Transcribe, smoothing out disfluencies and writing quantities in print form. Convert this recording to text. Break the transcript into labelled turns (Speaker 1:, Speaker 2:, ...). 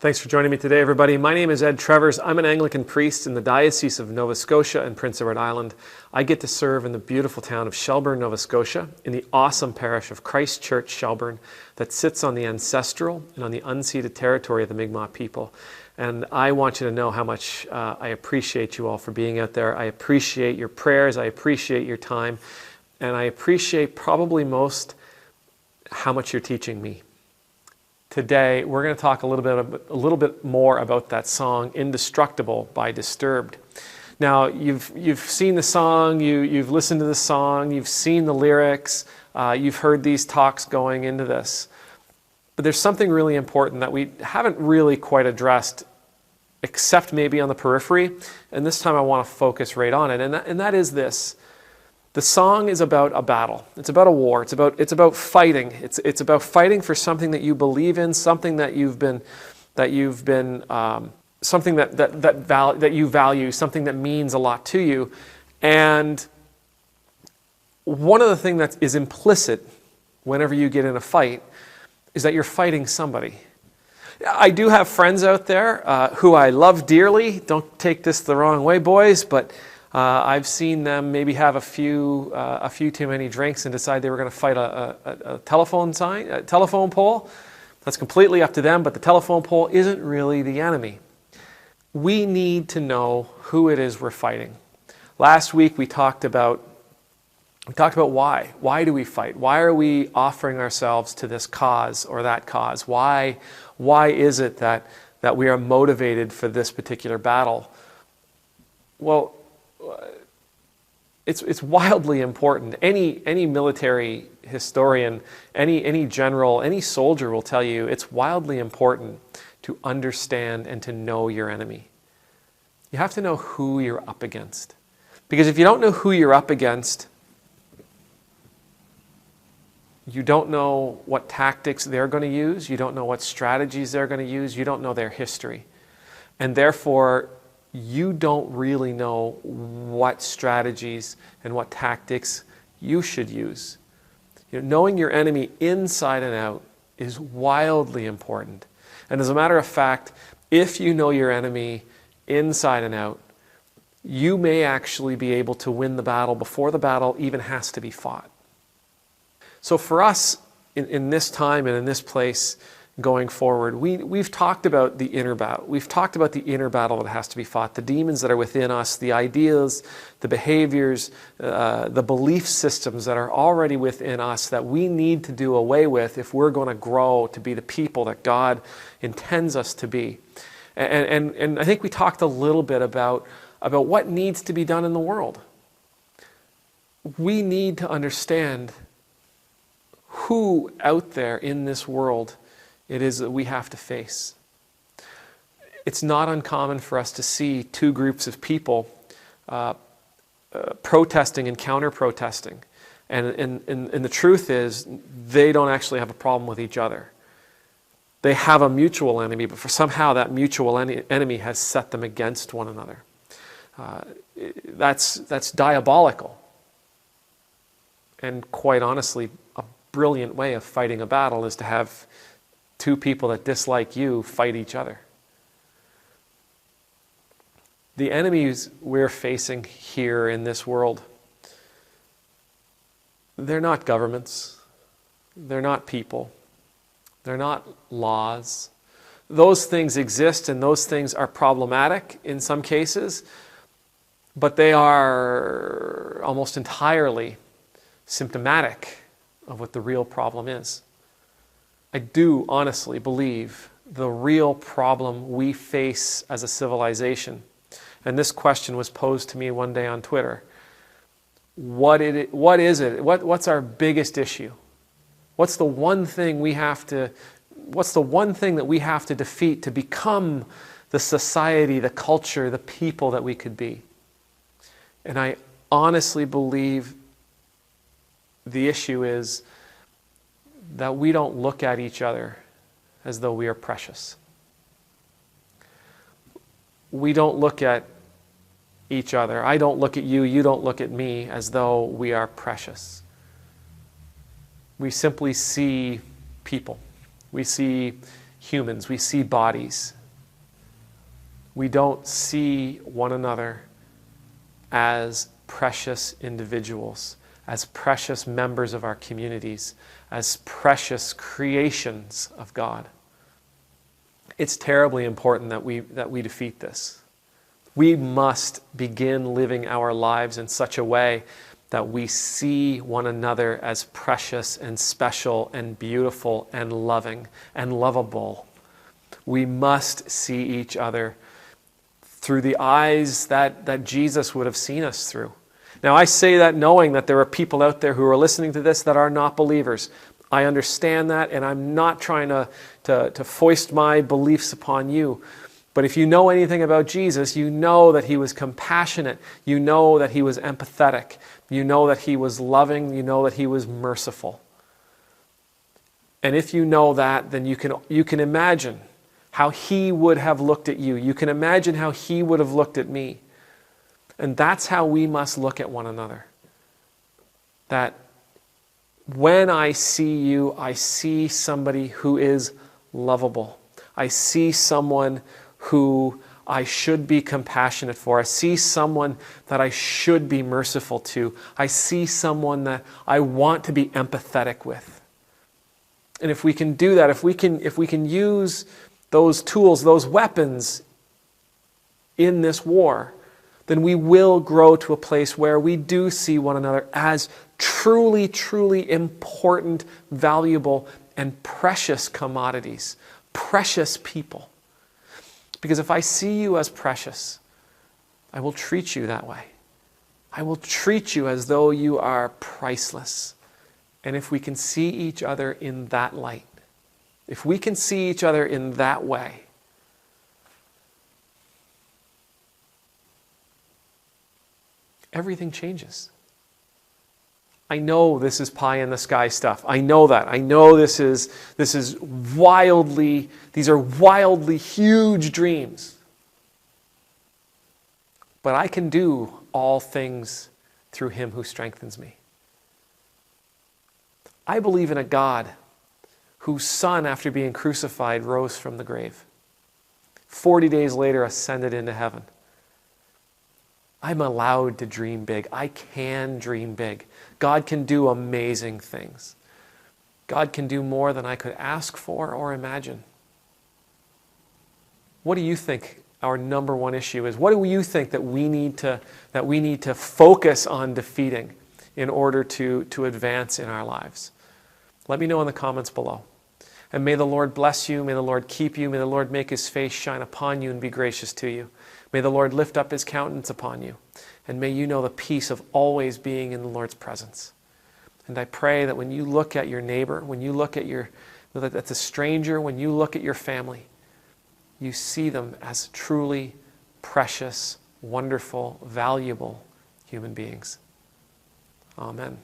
Speaker 1: Thanks for joining me today, everybody. My name is Ed Trevors. I'm an Anglican priest in the Diocese of Nova Scotia and Prince Edward Island. I get to serve in the beautiful town of Shelburne, Nova Scotia, in the awesome parish of Church Shelburne that sits on the ancestral and on the unceded territory of the Mi'kmaq people. And I want you to know how much I appreciate you all for being out there. I appreciate your prayers. I appreciate your time. And I appreciate probably most how much you're teaching me. Today, we're going to talk a little bit more about that song, Indestructible by Disturbed. Now, you've seen the song, you've listened to the song, you've seen the lyrics, you've heard these talks going into this. But there's something really important that we haven't really quite addressed, except maybe on the periphery, and this time I want to focus right on it, and that is this. The song is about a battle. It's about a war. It's about fighting. It's about fighting for something that you believe in, something that something that you value, something that means a lot to you. And one of the things that is implicit whenever you get in a fight is that you're fighting somebody. I do have friends out there who I love dearly. Don't take this the wrong way, boys, but I've seen them maybe have a few too many drinks and decide they were going to fight a telephone pole. That's completely up to them, but the telephone pole isn't really the enemy. We need to know who it is we're fighting. Last week we talked about why. Why do we fight? Why are we offering ourselves to this cause or that cause? Why is it that we are motivated for this particular battle? Well, it's wildly important. Any military historian, any general, any soldier will tell you it's wildly important to understand and to know your enemy. You have to know who you're up against. Because if you don't know who you're up against, you don't know what tactics they're going to use, you don't know what strategies they're going to use, you don't know their history. And therefore, you don't really know what strategies and what tactics you should use. Knowing your enemy inside and out is wildly important. And as a matter of fact, if you know your enemy inside and out, you may actually be able to win the battle before the battle even has to be fought. So for us, in this time and in this place, going forward, we've talked about the inner battle. We've talked about the inner battle that has to be fought, the demons that are within us, the ideas, the behaviors, the belief systems that are already within us that we need to do away with if we're going to grow to be the people that God intends us to be. And I think we talked a little bit about what needs to be done in the world. We need to understand who out there in this world it is that we have to face. It's not uncommon for us to see two groups of people protesting and counter-protesting. And the truth is, they don't actually have a problem with each other. They have a mutual enemy, but somehow that mutual enemy has set them against one another. That's diabolical. And quite honestly, a brilliant way of fighting a battle is to have two people that dislike you fight each other. The enemies we're facing here in this world, they're not governments, they're not people, they're not laws. Those things exist and those things are problematic in some cases, but they are almost entirely symptomatic of what the real problem is. I do honestly believe the real problem we face as a civilization, and this question was posed to me one day on Twitter, what is it? What's our biggest issue? What's the one thing that we have to defeat to become the society, the culture, the people that we could be? And I honestly believe the issue is that we don't look at each other as though we are precious. We don't look at each other. I don't look at you, you don't look at me as though we are precious. We simply see people. We see humans. We see bodies. We don't see one another as precious individuals, as precious members of our communities, as precious creations of God. It's terribly important that we defeat this. We must begin living our lives in such a way that we see one another as precious and special and beautiful and loving and lovable. We must see each other through the eyes that Jesus would have seen us through. Now, I say that knowing that there are people out there who are listening to this that are not believers. I understand that, and I'm not trying to foist my beliefs upon you. But if you know anything about Jesus, you know that he was compassionate. You know that he was empathetic. You know that he was loving. You know that he was merciful. And if you know that, then you can imagine how he would have looked at you. You can imagine how he would have looked at me. And that's how we must look at one another. That when I see you, I see somebody who is lovable. I see someone who I should be compassionate for. I see someone that I should be merciful to. I see someone that I want to be empathetic with. And if we can do that, if we can use those tools, those weapons in this war, then we will grow to a place where we do see one another as truly, truly important, valuable, and precious commodities, precious people. Because if I see you as precious, I will treat you that way. I will treat you as though you are priceless. And if we can see each other in that light, if we can see each other in that way, everything changes. I know this is pie in the sky stuff. I know that. I know these are wildly huge dreams. But I can do all things through him who strengthens me. I believe in a God whose Son, after being crucified, rose from the grave. 40 days later, ascended into heaven. I'm allowed to dream big. I can dream big. God can do amazing things. God can do more than I could ask for or imagine. What do you think our number one issue is? What do you think that we need to focus on defeating in order to advance in our lives? Let me know in the comments below. And may the Lord bless you. May the Lord keep you. May the Lord make his face shine upon you and be gracious to you. May the Lord lift up his countenance upon you. And may you know the peace of always being in the Lord's presence. And I pray that when you look at your neighbor, when you look at the stranger, when you look at your family, you see them as truly precious, wonderful, valuable human beings. Amen.